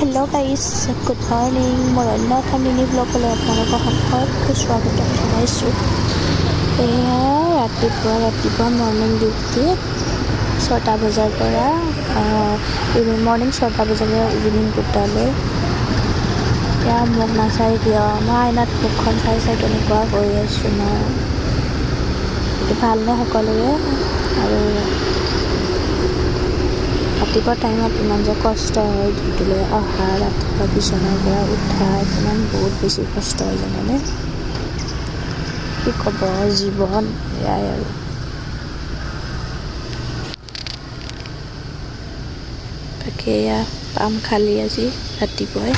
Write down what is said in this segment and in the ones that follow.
Hello' guys, good morning. মই অন্য এটা মিনি ব্লগলৈ আপোনালোকক সকলোকে স্বাগতম জনাইছোঁ। এয়া ৰাতিপুৱা মৰ্ণিং ডিউটি 6টা বজাৰ পৰা মৰ্ণিং 6টা বজাৰ পৰা ইভিনিং 2টালৈ। এতিয়া মোক নাচাই কিয়? মই আইনাত মুখখন চাই কেনেকুৱা কৰি আছোঁ ন। এইটো ভালনে সকলোৰে? আৰু ৰাতিপুৱা টাইমত ইমান যে কষ্ট হয় ডিউটিলৈ অহা, ৰাতিপুৱা বিচনাৰ পৰা উঠা, কিমান বহুত বেছি কষ্ট হয় জানেনে? কি ক'ব, জীৱন এয়াই আৰু। তাকে এয়া পাম খালী আজি ৰাতিপুৱাই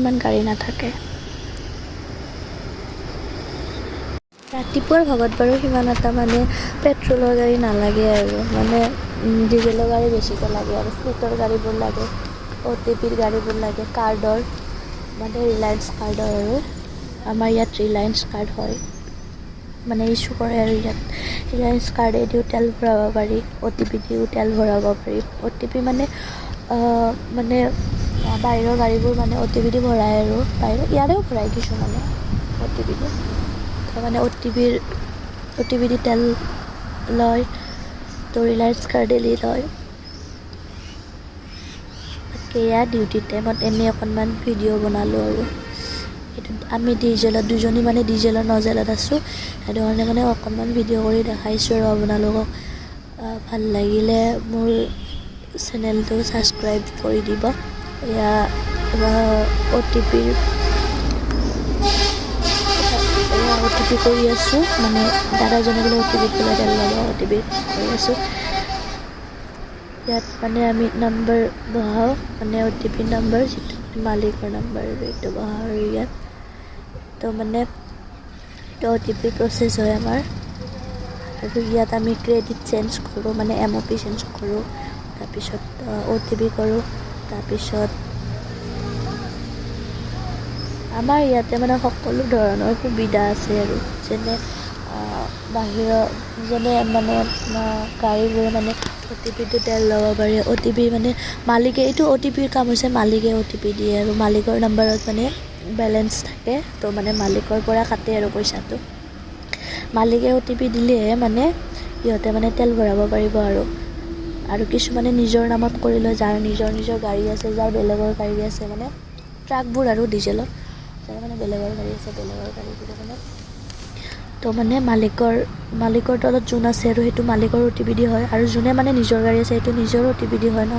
ইমান গাড়ী নাথাকে। ৰাতিপুৱাৰ ভাগত বাৰু সিমান এটা পেট্ৰলৰ গাড়ী নালাগে আৰু ডিজেলৰ গাড়ী বেছিকৈ লাগে আৰু ফ্লিটৰ গাড়ীবোৰ লাগে, OTPৰ গাড়ীবোৰ লাগে, কাৰ্ডৰ ৰিলায়েন্স কাৰ্ডৰ। আৰু আমাৰ ইয়াত ৰিলায়েন্স কাৰ্ড হয়, ইছ্যু কৰে আৰু ইয়াত ৰিলায়েন্স কাৰ্ডেদিও তেল ভৰাব পাৰি, OTP দিও তেল ভৰাব পাৰি। OTP বাহিৰৰ গাড়ীবোৰ OTP দি ভৰাই আৰু ইয়াৰেও ভৰাই কিছুমানে OTP দি। OTP দি তেল লয়, তো ৰিলায়েন্স কাৰ্ডেদি লয়। এয়া ডিউটি টাইমত এনেই অকণমান ভিডিঅ' বনালোঁ আৰু এইটো আমি দুজনী ডিজেলৰ নজেলত আছোঁ, সেইটো কাৰণে অকণমান ভিডিঅ' কৰি দেখাইছোঁ আৰু আপোনালোকক। ভাল লাগিলে মোৰ চেনেলটো ছাবস্ক্ৰাইব কৰি দিব। এয়া OTP কৰি আছোঁ, দাদাজনে বোলে OTP পেলাই তেল ল'ব, OTP কৰি আছোঁ। ইয়াত আমি নম্বৰ বহাওঁ, OTP নম্বৰ যিটো মালিকৰ নম্বৰ এইটো বহাওঁ আৰু ইয়াত তো এইটো OTP প্ৰচেছ হয় আমাৰ। আৰু ইয়াত আমি ক্ৰেডিট চেঞ্জ কৰোঁ, MOP চেঞ্জ কৰোঁ, তাৰপিছত OTP কৰোঁ। তাৰপিছত আমাৰ ইয়াতে সকলো ধৰণৰ সুবিধা আছে আৰু যেনে বাহিৰৰ গাড়ীবোৰে OTPটো তেল ল'ব পাৰি। OTP মালিকে, এইটো OTPৰ কাম হৈছে মালিকে OTP দিয়ে আৰু মালিকৰ নাম্বাৰত বেলেঞ্চ থাকে, তো মালিকৰ পৰা কাটে আৰু পইচাটো। মালিকে OTP দিলেহে সিহঁতে তেল ভৰাব পাৰিব। আৰু কিছুমানে নিজৰ নামত কৰি লয়, যাৰ নিজৰ গাড়ী আছে, যাৰ বেলেগৰ গাড়ী আছে, ট্ৰাকবোৰ আৰু ডিজেলৰ যাৰ বেলেগৰ গাড়ী আছে, বেলেগৰ গাড়ীবোৰ তো মালিকৰ তলত যোন আছে আৰু সেইটো মালিকৰ OTP দি হয়, আৰু যোনে নিজৰ গাড়ী আছে সেইটো নিজৰ OTP দি হয় ন।